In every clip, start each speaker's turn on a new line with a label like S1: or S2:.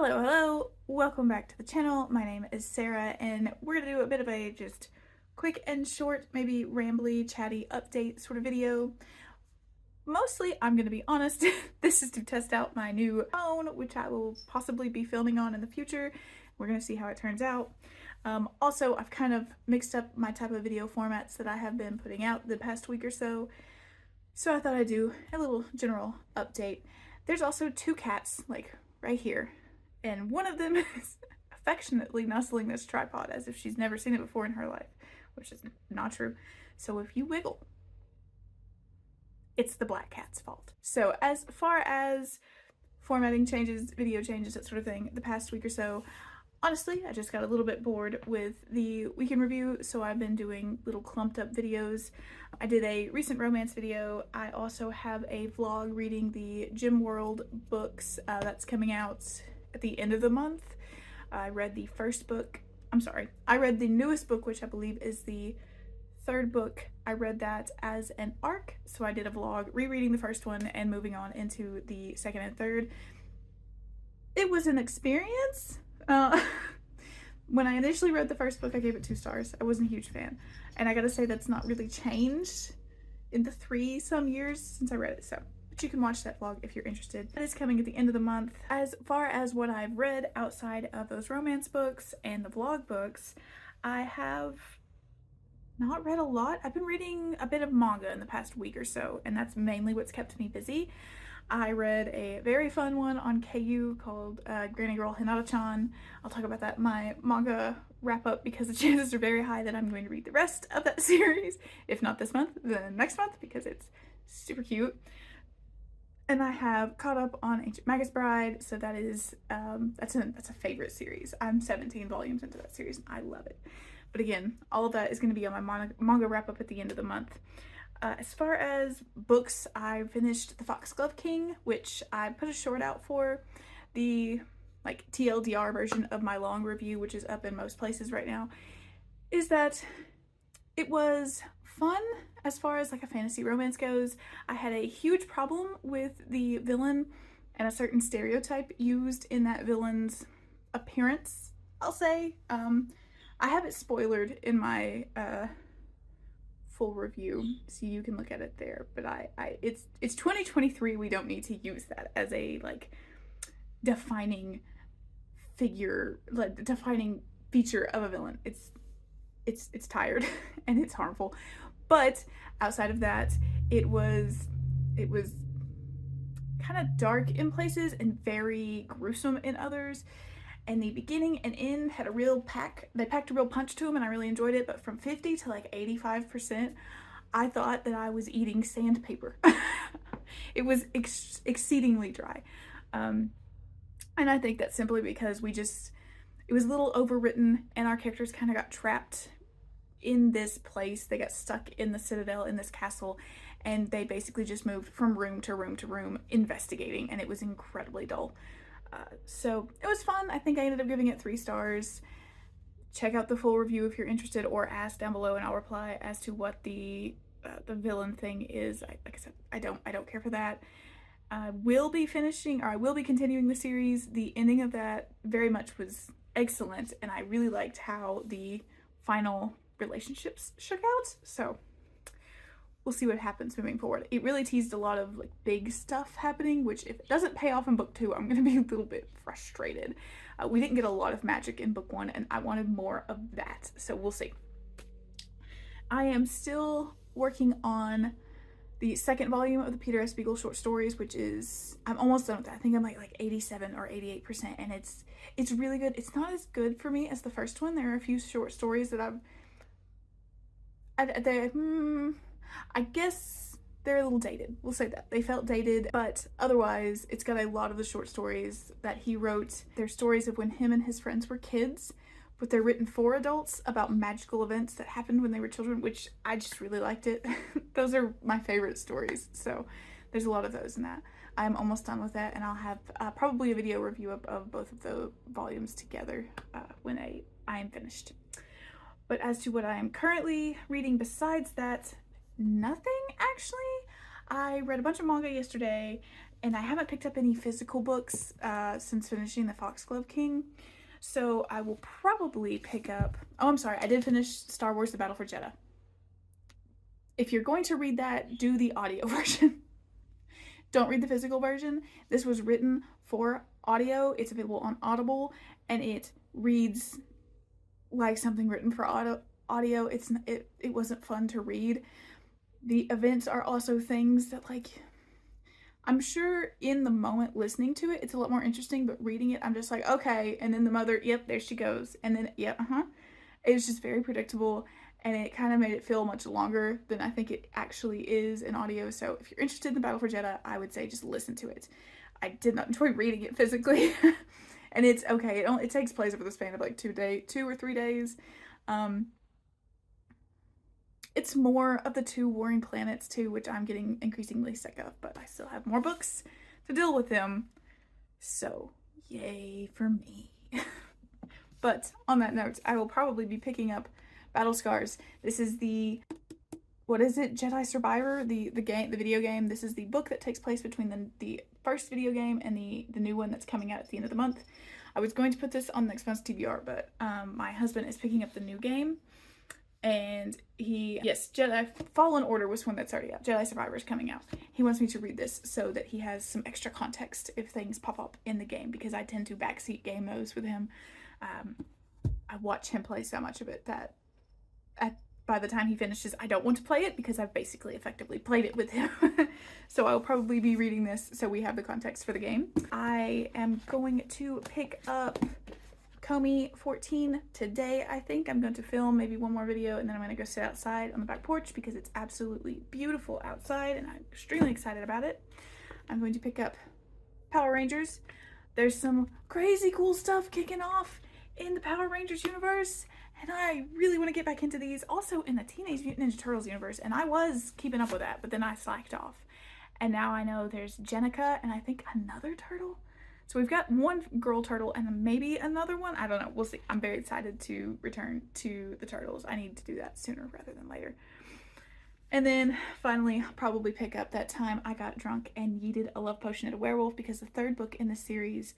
S1: Hello, welcome back to the channel. My name is Sarah and we're gonna do a bit of a just quick and short, maybe rambly, chatty update sort of video. Mostly, I'm gonna be honest, this is to test out my new phone, which I will possibly be filming on in the future. We're gonna see how it turns out. Also, I've kind of mixed up my type of video formats that I have been putting out the past week or so. So I thought I'd do a little general update. There's also two cats, like right here. And one of them is affectionately nuzzling this tripod as if she's never seen it before in her life, which is not true. So if you wiggle, it's the black cat's fault. So as far as formatting changes, video changes, that sort of thing, the past week or so, honestly, I just got a little bit bored with the week in review, so I've been doing little clumped up videos. I did a recent romance video. I also have a vlog reading the Gym World books that's coming out at the end of the month. I read the first book. I read the newest book, which I believe is the third book. I read that as an arc, so I did a vlog rereading the first one and moving on into the second and third. It was an experience. When I initially read the first book, I gave it 2 stars. I wasn't a huge fan, and I gotta say that's not really changed in the 3-some years since I read it, so you can watch that vlog if you're interested. That is coming at the end of the month. As far as what I've read outside of those romance books and the vlog books, I have not read a lot. I've been reading a bit of manga in the past week or so, and that's mainly what's kept me busy. I read a very fun one on KU called Granny Girl Hinata-chan. I'll talk about that in my manga wrap-up because the chances are very high that I'm going to read the rest of that series. If not this month, then next month, because it's super cute. And I have caught up on Ancient Magus Bride, so that is, that's a favorite series. I'm 17 volumes into that series and I love it. But again, all of that is going to be on my manga wrap-up at the end of the month. As far as books, I finished The Foxglove King, which I put a short out for. The like TLDR version of my long review, which is up in most places right now, is that it was fun as far as like a fantasy romance goes. I had a huge problem with the villain and a certain stereotype used in that villain's appearance, I'll say. I have it spoilered in my full review, so you can look at it there, but it's 2023. We don't need to use that as a like defining figure, like defining feature of a villain. It's tired and it's harmful. But outside of that, it was kind of dark in places and very gruesome in others. And the beginning and end had a real they packed a real punch to them, and I really enjoyed it. But from 50 to like 85%, I thought that I was eating sandpaper. It was exceedingly dry. And I think that's simply because it was a little overwritten and our characters kind of got trapped in this place. They got stuck in the citadel, in this castle, and they basically just moved from room to room to room investigating, and it was incredibly dull. So it was fun. I think I ended up giving it 3 stars. Check out the full review if you're interested, or ask down below and I'll reply as to what the villain thing is. Like I said, I don't care for that. I will be continuing the series. The ending of that very much was excellent, and I really liked how the final relationships shook out. So we'll see what happens moving forward. It really teased a lot of like big stuff happening, which if it doesn't pay off in book 2, I'm gonna be a little bit frustrated. We didn't get a lot of magic in book 1, and I wanted more of that, so we'll see. I am still working on the second volume of the Peter S. Beagle short stories, which is, I'm almost done with that. I think I'm like 87 or 88%, and it's really good. It's not as good for me as the first one. There are a few short stories that I guess they're a little dated. We'll say that. They felt dated, but otherwise it's got a lot of the short stories that he wrote. They're stories of when him and his friends were kids, but they're written for adults about magical events that happened when they were children, which I just really liked it. Those are my favorite stories, so there's a lot of those in that. I'm almost done with that, and I'll have probably a video review of both of the volumes together when I am finished. But as to what I am currently reading besides that, nothing actually. I read a bunch of manga yesterday, and I haven't picked up any physical books since finishing The Foxglove King. So I will probably pick up... Oh, I'm sorry. I did finish Star Wars The Battle for Jedha. If you're going to read that, do the audio version. Don't read the physical version. This was written for audio. It's available on Audible, and it reads like something written for audio. It wasn't fun to read. The events are also things that, like, I'm sure in the moment listening to it, it's a lot more interesting, but reading it, I'm just like, okay. And then the mother, yep, there she goes. And then, yep, It's just very predictable, and it kind of made it feel much longer than I think it actually is in audio. So if you're interested in The Battle for Jedha, I would say just listen to it. I did not enjoy reading it physically. And it's okay. It takes place over the span of like 2 or 3 days. It's more of the 2 warring planets too, which I'm getting increasingly sick of, but I still have more books to deal with them. So yay for me. But on that note, I will probably be picking up Battle Scars. This is the, what is it? Jedi Survivor, the video game. This is the book that takes place between the first video game and the new one that's coming out at the end of the month. I was going to put this on next month's TBR, but my husband is picking up the new game. And Jedi Fallen Order was one that's already out. Jedi Survivor is coming out. He wants me to read this so that he has some extra context if things pop up in the game, because I tend to backseat game modes with him. I watch him play so much of it that by the time he finishes, I don't want to play it because I've basically effectively played it with him. So I'll probably be reading this so we have the context for the game. I am going to pick up Comey 14 today. I think I'm going to film maybe one more video, and then I'm going to go sit outside on the back porch because it's absolutely beautiful outside and I'm extremely excited about it. I'm going to pick up Power Rangers. There's some crazy cool stuff kicking off in the Power Rangers universe, and I really want to get back into these. Also in the Teenage Mutant Ninja Turtles universe, and I was keeping up with that, but then I slacked off. And now I know there's Jenica and I think another turtle. So we've got one girl turtle and maybe another one. I don't know. We'll see. I'm very excited to return to the turtles. I need to do that sooner rather than later. And then finally, I'll probably pick up That Time I Got Drunk and Yeeted a Love Potion at a Werewolf, because the 3rd book in the series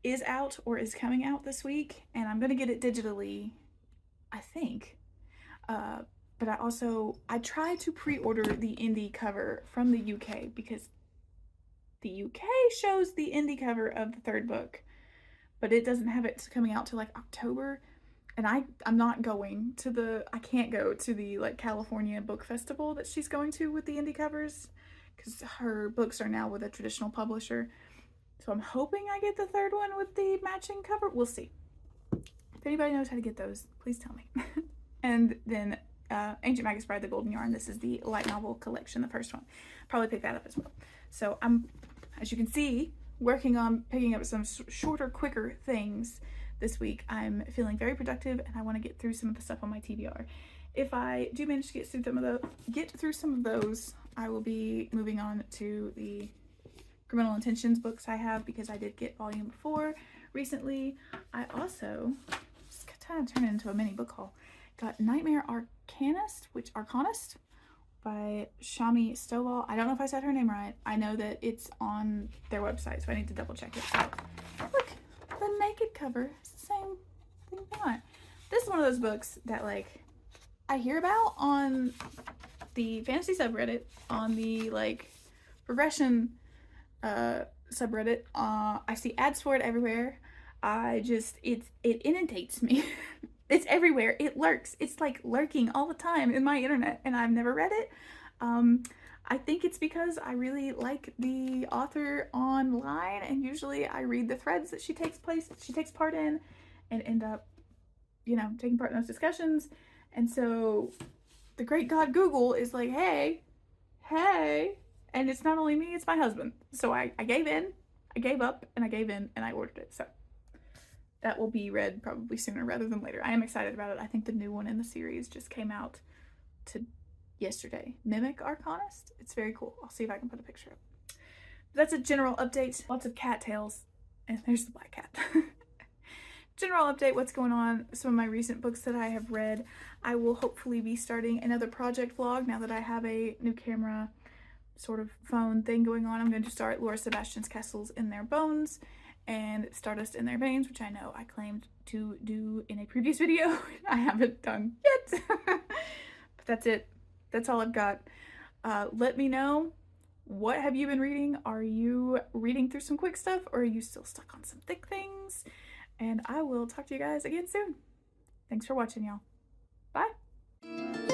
S1: is out or is coming out this week, and I'm going to get it digitally, I think. But I tried to pre-order the indie cover from the UK, because the UK shows the indie cover of the 3rd book, but it doesn't have it coming out till like October. And I'm not going to I can't go to the like California book festival that she's going to with the indie covers, because her books are now with a traditional publisher. So I'm hoping I get the 3rd one with the matching cover. We'll see. If anybody knows how to get those, please tell me. And then Ancient Magus Bride, The Golden Yarn. This is the light novel collection, the first one. Probably pick that up as well. So I'm, as you can see, working on picking up some shorter, quicker things this week. I'm feeling very productive, and I want to get through some of the stuff on my TBR. If I do manage to get through some of those, I will be moving on to the Criminal Intentions books I have, because I did get volume 4 recently. I also just kind of turned it into a mini book haul. Got Nightmare Arcanist by Shami Stovall. I don't know if I said her name right. I know that it's on their website, so I need to double check it. So, look, the naked cover is the same thing they want. This is one of those books that, like, I hear about on the fantasy subreddit, on the like progression subreddit. I see ads for it everywhere. It inundates me. It's everywhere. It lurks. It's like lurking all the time in my internet, and I've never read it. I think it's because I really like the author online, and usually I read the threads that she takes part in, and end up, you know, taking part in those discussions. And so the great God Google is like, hey, and it's not only me, it's my husband. So I gave up, and I ordered it. So that will be read probably sooner rather than later. I am excited about it. I think the new one in the series just came out yesterday. Mimic Arcanist. It's very cool. I'll see if I can put a picture up. But that's a general update. Lots of cat tails. And there's the black cat. General update, what's going on, some of my recent books that I have read. I will hopefully be starting another project vlog now that I have a new camera. sort of phone thing going on, I'm going to start Laura Sebastian's Castles in Their Bones and Stardust in Their Veins, which I know I claimed to do in a previous video. I haven't done yet. But that's it. That's all I've got. Let me know, what have you been reading? Are you reading through some quick stuff, or are you still stuck on some thick things? And I will talk to you guys again soon. Thanks for watching, y'all. Bye.